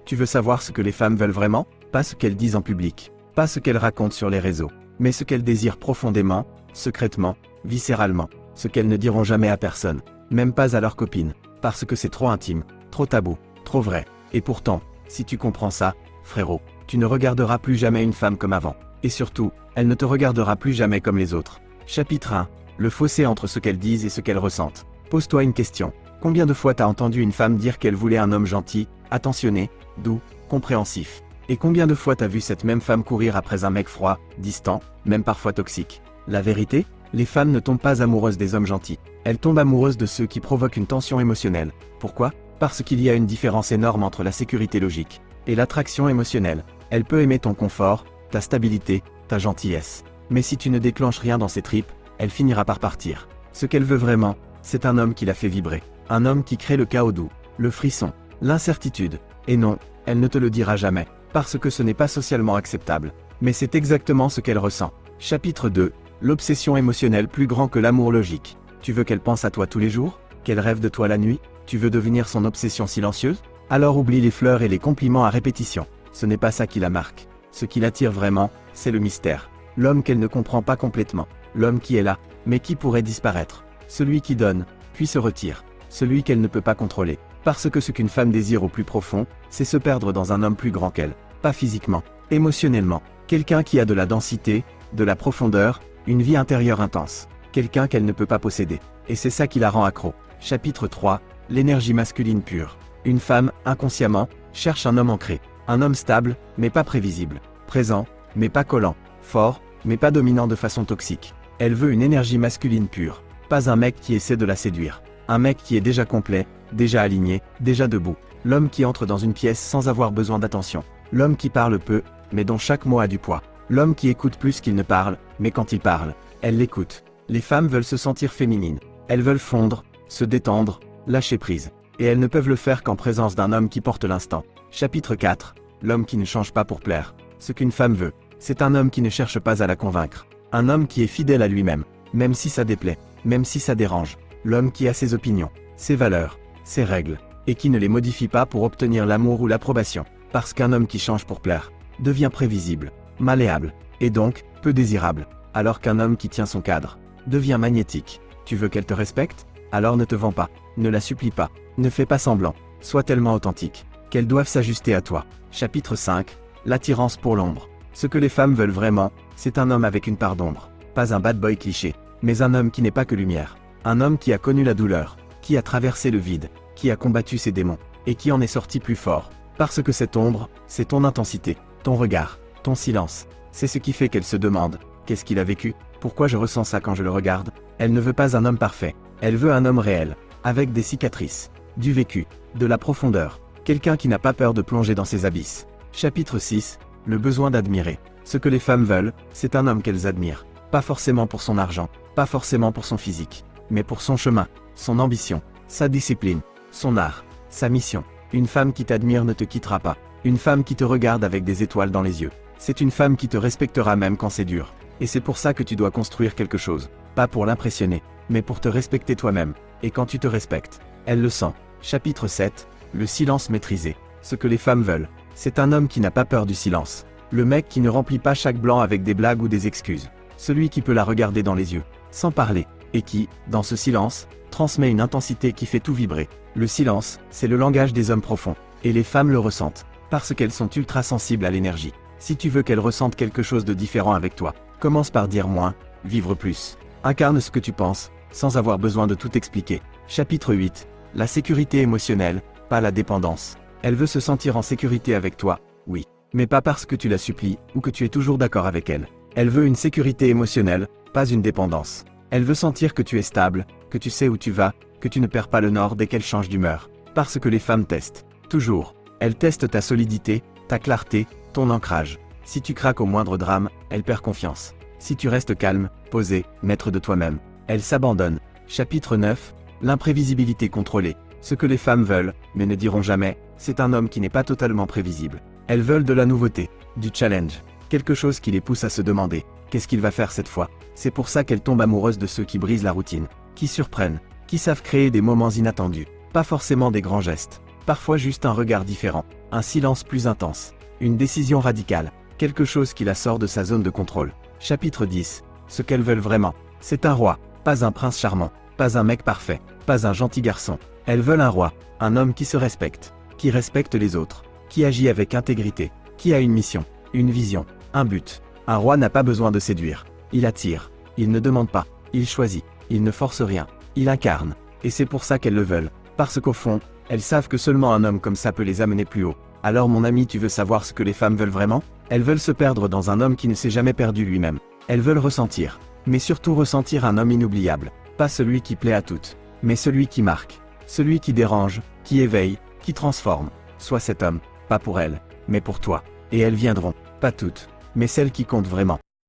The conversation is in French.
Tu veux savoir ce que les femmes veulent vraiment? Pas ce qu'elles disent en public, pas ce qu'elles racontent sur les réseaux, mais ce qu'elles désirent profondément, secrètement, viscéralement, ce qu'elles ne diront jamais à personne, même pas à leurs copines, parce que c'est trop intime, trop tabou, trop vrai. Et pourtant, si tu comprends ça, frérot, tu ne regarderas plus jamais une femme comme avant. Et surtout, elle ne te regardera plus jamais comme les autres. Chapitre 1. Le fossé entre ce qu'elles disent et ce qu'elles ressentent. Pose-toi une question. Combien de fois t'as entendu une femme dire qu'elle voulait un homme gentil, attentionné, doux, compréhensif? Et combien de fois t'as vu cette même femme courir après un mec froid, distant, même parfois toxique? La vérité, les femmes ne tombent pas amoureuses des hommes gentils. Elles tombent amoureuses de ceux qui provoquent une tension émotionnelle. Pourquoi? Parce qu'il y a une différence énorme entre la sécurité logique et l'attraction émotionnelle. Elle peut aimer ton confort, ta stabilité, ta gentillesse. Mais si tu ne déclenches rien dans ses tripes, elle finira par partir. Ce qu'elle veut vraiment, c'est un homme qui la fait vibrer. Un homme qui crée le chaos doux, le frisson, l'incertitude. Et non, elle ne te le dira jamais, parce que ce n'est pas socialement acceptable. Mais c'est exactement ce qu'elle ressent. Chapitre 2. L'obsession émotionnelle plus grand que l'amour logique. Tu veux qu'elle pense à toi tous les jours? Qu'elle rêve de toi la nuit? Tu veux devenir son obsession silencieuse? Alors oublie les fleurs et les compliments à répétition. Ce n'est pas ça qui la marque. Ce qui l'attire vraiment, c'est le mystère. L'homme qu'elle ne comprend pas complètement. L'homme qui est là, mais qui pourrait disparaître. Celui qui donne, puis se retire. Celui qu'elle ne peut pas contrôler. Parce que ce qu'une femme désire au plus profond, c'est se perdre dans un homme plus grand qu'elle. Pas physiquement, émotionnellement. Quelqu'un qui a de la densité, de la profondeur, une vie intérieure intense. Quelqu'un qu'elle ne peut pas posséder. Et c'est ça qui la rend accro. Chapitre 3. L'énergie masculine pure. Une femme, inconsciemment, cherche un homme ancré. Un homme stable, mais pas prévisible. Présent, mais pas collant. Fort, mais pas dominant de façon toxique. Elle veut une énergie masculine pure. Pas un mec qui essaie de la séduire. Un mec qui est déjà complet, déjà aligné, déjà debout. L'homme qui entre dans une pièce sans avoir besoin d'attention. L'homme qui parle peu, mais dont chaque mot a du poids. L'homme qui écoute plus qu'il ne parle, mais quand il parle, elle l'écoute. Les femmes veulent se sentir féminines. Elles veulent fondre, se détendre, lâcher prise. Et elles ne peuvent le faire qu'en présence d'un homme qui porte l'instant. Chapitre 4. L'homme qui ne change pas pour plaire. Ce qu'une femme veut, c'est un homme qui ne cherche pas à la convaincre. Un homme qui est fidèle à lui-même, même si ça déplaît, même si ça dérange. L'homme qui a ses opinions, ses valeurs, ses règles, et qui ne les modifie pas pour obtenir l'amour ou l'approbation. Parce qu'un homme qui change pour plaire, devient prévisible, malléable, et donc, peu désirable. Alors qu'un homme qui tient son cadre, devient magnétique. Tu veux qu'elle te respecte? Alors ne te vends pas, ne la supplie pas, ne fais pas semblant, sois tellement authentique, qu'elles doivent s'ajuster à toi. Chapitre 5. L'attirance pour l'ombre. Ce que les femmes veulent vraiment, c'est un homme avec une part d'ombre. Pas un bad boy cliché, mais un homme qui n'est pas que lumière. Un homme qui a connu la douleur, qui a traversé le vide, qui a combattu ses démons, et qui en est sorti plus fort. Parce que cette ombre, c'est ton intensité, ton regard, ton silence. C'est ce qui fait qu'elle se demande, qu'est-ce qu'il a vécu? Pourquoi je ressens ça quand je le regarde? Elle ne veut pas un homme parfait, elle veut un homme réel, avec des cicatrices, du vécu, de la profondeur. Quelqu'un qui n'a pas peur de plonger dans ses abysses. Chapitre 6. Le besoin d'admirer. Ce que les femmes veulent, c'est un homme qu'elles admirent. Pas forcément pour son argent, pas forcément pour son physique, mais pour son chemin, son ambition, sa discipline, son art, sa mission. Une femme qui t'admire ne te quittera pas. Une femme qui te regarde avec des étoiles dans les yeux. C'est une femme qui te respectera même quand c'est dur. Et c'est pour ça que tu dois construire quelque chose. Pas pour l'impressionner, mais pour te respecter toi-même. Et quand tu te respectes, elle le sent. Chapitre 7. Le silence maîtrisé. Ce que les femmes veulent, c'est un homme qui n'a pas peur du silence. Le mec qui ne remplit pas chaque blanc avec des blagues ou des excuses. Celui qui peut la regarder dans les yeux, sans parler, et qui, dans ce silence, transmet une intensité qui fait tout vibrer. Le silence, c'est le langage des hommes profonds. Et les femmes le ressentent, parce qu'elles sont ultra sensibles à l'énergie. Si tu veux qu'elles ressentent quelque chose de différent avec toi, commence par dire moins, vivre plus. Incarne ce que tu penses, sans avoir besoin de tout expliquer. Chapitre 8. La sécurité émotionnelle, pas la dépendance. Elle veut se sentir en sécurité avec toi, oui. Mais pas parce que tu la supplies, ou que tu es toujours d'accord avec elle. Elle veut une sécurité émotionnelle, pas une dépendance. Elle veut sentir que tu es stable, que tu sais où tu vas, que tu ne perds pas le nord dès qu'elle change d'humeur. Parce que les femmes testent. Toujours. Elles testent ta solidité, ta clarté, ton ancrage. Si tu craques au moindre drame, elle perd confiance. Si tu restes calme, posé, maître de toi-même, elle s'abandonne. Chapitre 9. L'imprévisibilité contrôlée. Ce que les femmes veulent, mais ne diront jamais, c'est un homme qui n'est pas totalement prévisible. Elles veulent de la nouveauté, du challenge. Quelque chose qui les pousse à se demander, qu'est-ce qu'il va faire cette fois? C'est pour ça qu'elles tombent amoureuses de ceux qui brisent la routine, qui surprennent, qui savent créer des moments inattendus. Pas forcément des grands gestes, parfois juste un regard différent, un silence plus intense, une décision radicale, quelque chose qui la sort de sa zone de contrôle. Chapitre 10. Ce qu'elles veulent vraiment. C'est un roi, pas un prince charmant, pas un mec parfait, pas un gentil garçon. Elles veulent un roi, un homme qui se respecte, qui respecte les autres, qui agit avec intégrité, qui a une mission, une vision, un but. Un roi n'a pas besoin de séduire. Il attire, il ne demande pas, il choisit, il ne force rien, il incarne. Et c'est pour ça qu'elles le veulent, parce qu'au fond, elles savent que seulement un homme comme ça peut les amener plus haut. Alors mon ami, tu veux savoir ce que les femmes veulent vraiment? Elles veulent se perdre dans un homme qui ne s'est jamais perdu lui-même. Elles veulent ressentir, mais surtout ressentir un homme inoubliable. Pas celui qui plaît à toutes, mais celui qui marque, celui qui dérange, qui éveille, qui transforme. Sois cet homme, pas pour elles, mais pour toi. Et elles viendront, pas toutes, mais celles qui comptent vraiment.